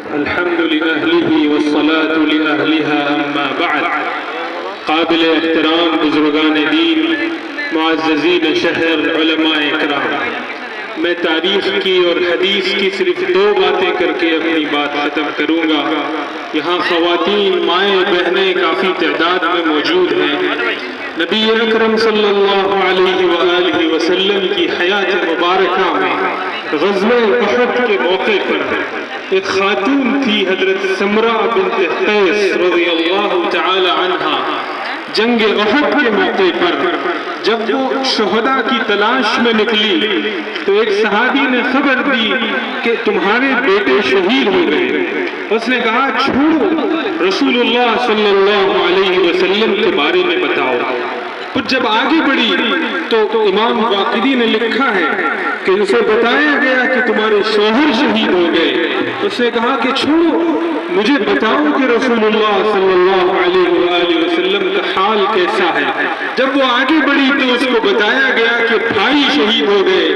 الحمد لأهله والصلاة لأهلها أما بعد. قابل احترام بزرگان دین، معززین شہر، علماء اکرام، میں تاریخ کی اور حدیث کی صرف 2 باتیں کر کے اپنی بات ختم کروں گا. یہاں خواتین، مائیں، بہنیں کافی تعداد میں موجود ہیں. نبی اکرم صلی اللہ علیہ وآلہ وسلم کی حیات مبارکہ میں غزوہ احد کے موقع پر ایک خاتون تھی، حضرت سمرہ بنت قیس رضی اللہ تعالی عنہا. جنگ احد کے موقع پر جب وہ شہداء کی تلاش میں نکلی تو ایک صحابی نے خبر دی کہ تمہارے بیٹے شہید ہو گئے. اس نے کہا چھوڑو، رسول اللہ صلی اللہ علیہ وسلم کے بارے میں بتاؤ. پھر جب آگے بڑھی تو امام واقدی نے لکھا ہے کہ اسے بتایا گیا کہ تمہارے شوہر شہید ہو گئے. اس نے کہا کہ چھوڑو، مجھے بتاؤ کہ رسول اللہ صلی اللہ علیہ وآلہ وسلم کا حال کیسا ہے. جب وہ آگے بڑھی تو اس کو بتایا گیا کہ بھائی شہید ہو گئے.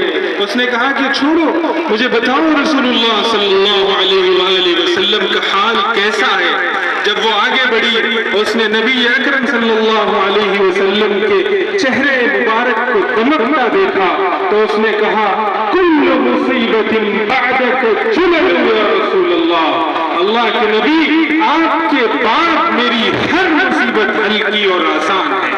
اس نے کہا کہ چھوڑو، مجھے بتاؤ رسول اللہ صلی اللہ علیہ وآلہ وسلم کا حال کیسا ہے. جب وہ آگے بڑھی اس نے نبی اکرم صلی اللہ علیہ وسلم کے چہرے مبارک کو دمکتا دیکھا تو اس نے کہا کل مصیبت بعدک جلل یا رسول اللہ. اللہ کے نبی، آپ کے بعد میری ہر مصیبت ہلکی اور آسان ہے.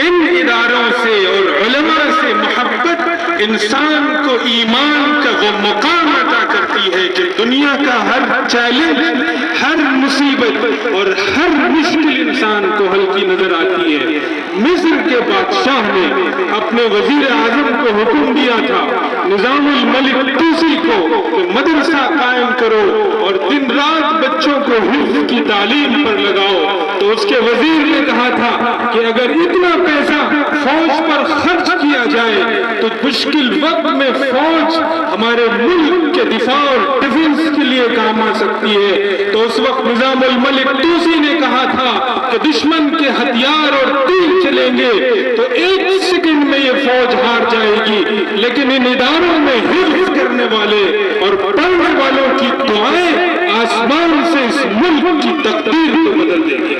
ان اداروں سے اور علماء سے محبت انسان کو ایمان کا وہ مقام عطا کرتی ہے کہ دنیا کا ہر چیلنج، ہر مصیبت اور ہر مشکل انسان کو ہلکی نظر آتی ہے. مصر کے بادشاہ نے اپنے وزیر اعظم کو حکم دیا تھا، نظام الملک توسی کو، کہ مدرسہ قائم کرو اور دن رات بچوں کو حفظ کی تعلیم پر لگاؤ. تو اس کے وزیر نے کہا تھا کہ اگر اتنا پیسہ فوج پر خرچ کیا جائے تو مشکل وقت میں فوج ہمارے ملک کے دفاع اور ڈیفنس کے لیے کام آ سکتی ہے. تو اس وقت نظام الملک توسی نے کہا تھا کہ دشمن کے ہتھیار اور تیر چلیں گے تو 1 سیکنڈ میں یہ فوج ہار جائے گی، لیکن ان اداروں میں حفظ کرنے والے اور پڑھنے والوں کی دعائیں آسمان سے اس ملک کی تقدیر کو بدل دیں گے.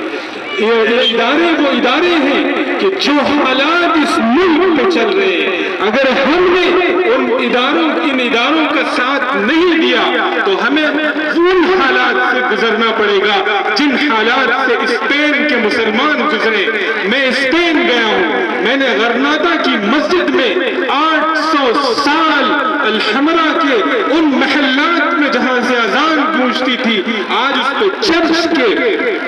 یہ ادارے وہ ادارے ہیں کہ جو حالات اس ملک میں چل رہے ہیں، اگر ہم نے ان اداروں کا ساتھ نہیں دیا تو ہمیں ان حالات سے گزرنا پڑے گا جن حالات سے اسپین کے مسلمان گزرے. میں اسپین گیا ہوں، میں نے غرناطہ کی مسجد میں 800 سال الحمرا کے ان محلات میں جہاں سے اذان گونجتی تھی، آج اس پہ چرچ کے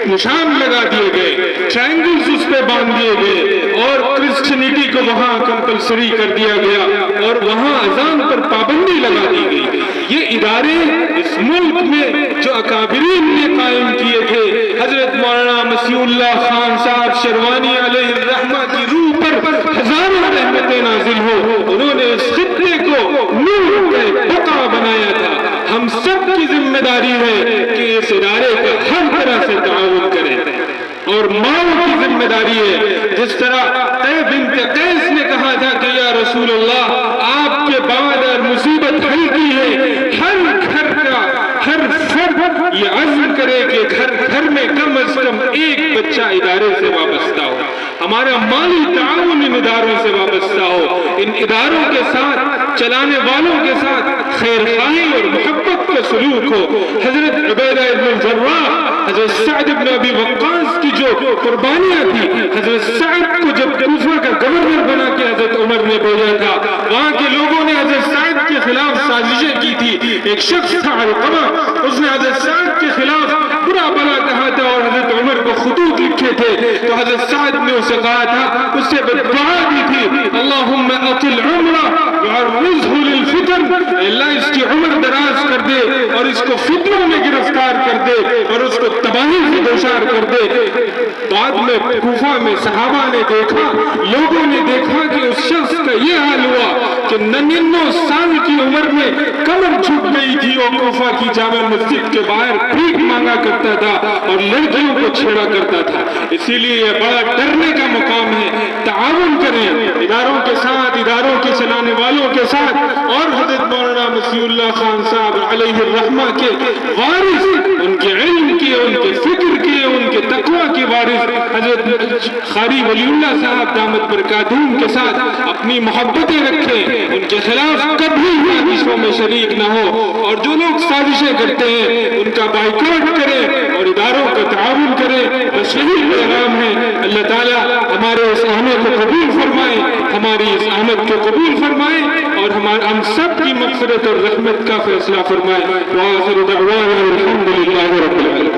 نشان لگا دیے گئے، ٹرائنگلز اس پہ باندھ دیے گئے اور کرسچینٹی کو وہاں کمپلسری کر دیا گیا اور وہاں اذان پر پابندی لگا دی گئی. یہ ادارے اس ملک میں جو اکابرین نے قائم کیے تھے، حضرت مولانا مسیح اللہ خان صاحب شروانی علیہ الرحمہ کی روح پر ہزاروں رحمتیں نازل ہو، انہوں نے اس خطے کو نور کا بقا بنایا تھا. ہم سب کی ذمہ داری ہے کہ اس ادارے کا ہر طرح سے تعاون کریں اور ماؤں کی ذمہ داری ہے. جس طرح بنت قیس نے کہا تھا کہ یا رسول اللہ، آپ کے بعد اگر مصیبت ہلکی ہے، ہر گھر کا ہر فرد یہ عزم کرے کہ گھر میں کم از کم 1 بچہ ادارے سے وابستہ ہو، ہمارا مالی تعاون ان اداروں سے وابستہ ہو. ان اداروں کے ساتھ، چلانے والوں کے ساتھ خیر خواہی اور محبت کا سلوک ہو. حضرت عبیدہ بن الجراح، حضرت سعد بن ابی وقاص کی جو قربانیاں تھی، حضرت سعد کو جب کوفہ کا گورنر بنا کے حضرت عمر نے بھیجا تھا، وہاں کے لوگوں نے حضرت سعد کے خلاف سازشیں کی تھی. ایک شخص تھا علقمہ، اس نے حضرت سعد کے خلاف برا بلا کہا تھا اور حضرت عمر کو خطوط لکھے تھے. تو حضرت سعد نے اسے کہا تھا، اس سے دعا دی تھی، اللہم اطل عمرہ وعرضہ للفتن، اللہ اس کی عمر دراز کر دے اور اس کو فتنوں میں گرفتار کر دے اور اس کو تباہی سے دوچار کر دے. بعد میں کوفہ میں صحابہ نے دیکھا، لوگوں نے دیکھا کہ اس شخص کا یہ حال ہوا کہ 99 سال کی عمر میں کمر جھک گئی تھی اور کوفہ کی جامع مسجد کے باہر بھیک مانگا کرتا تھا اور لڑکیوں کو چھیڑا کرتا تھا. اسی لیے یہ بڑا ڈرنے کا مقام ہے. تعاون کریں اداروں کے ساتھ، اداروں کے چلانے والوں کے ساتھ، اور حضرت مولانا مسیح اللہ خان صاحب علیہ الرحمہ کے وارث، ان کے علم کے، ان کے فکر کے، ان کے تقوی کے وارث حضرت قاری ولی اللہ صاحب دامت برکاتہم کے ساتھ اپنی محبتیں رکھیں. ان کے خلاف کبھی سازشوں میں شریک نہ ہو، اور جو لوگ سازشیں کرتے ہیں ان کا بائیکاٹ کریں اور اداروں کا تعاون کریں. بس یہی پیغام ہے. اللہ تعالیٰ ہمارے اس آمد کو قبول فرمائے، ہماری اس آمد کو قبول فرمائے، اور ہم سب کی مغفرت اور رحمت کا فیصلہ فرمائے. وآخر دعوانا الحمدللہ رب العالمین.